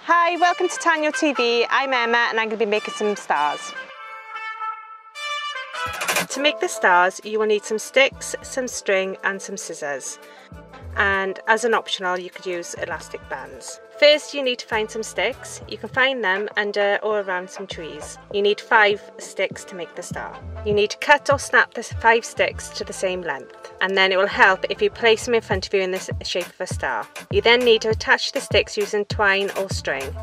Hi, welcome to Tanio TV. I'm Emma and I'm going to be making some stars. To make the stars you will need some sticks, some string and some scissors. And as an optional you could use elastic bands. First you need to find some sticks. You can find them under or around some trees. You need 5 sticks to make the star. You need to cut or snap the 5 sticks to the same length, and then it will help if you place them in front of you in the shape of a star. You then need to attach the sticks using twine or string.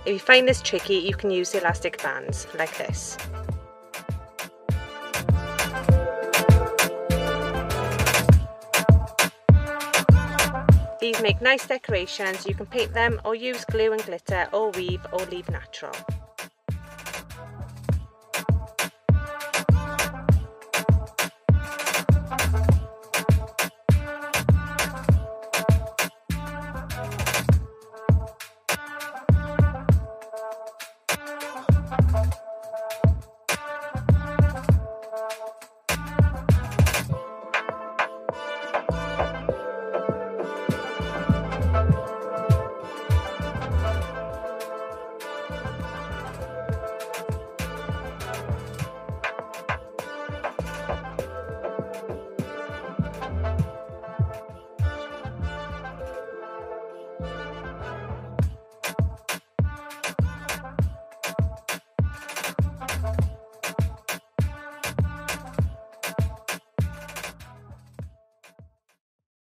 If you find this tricky, you can use elastic bands like this. These make nice decorations. You can paint them or use glue and glitter or weave or leave natural.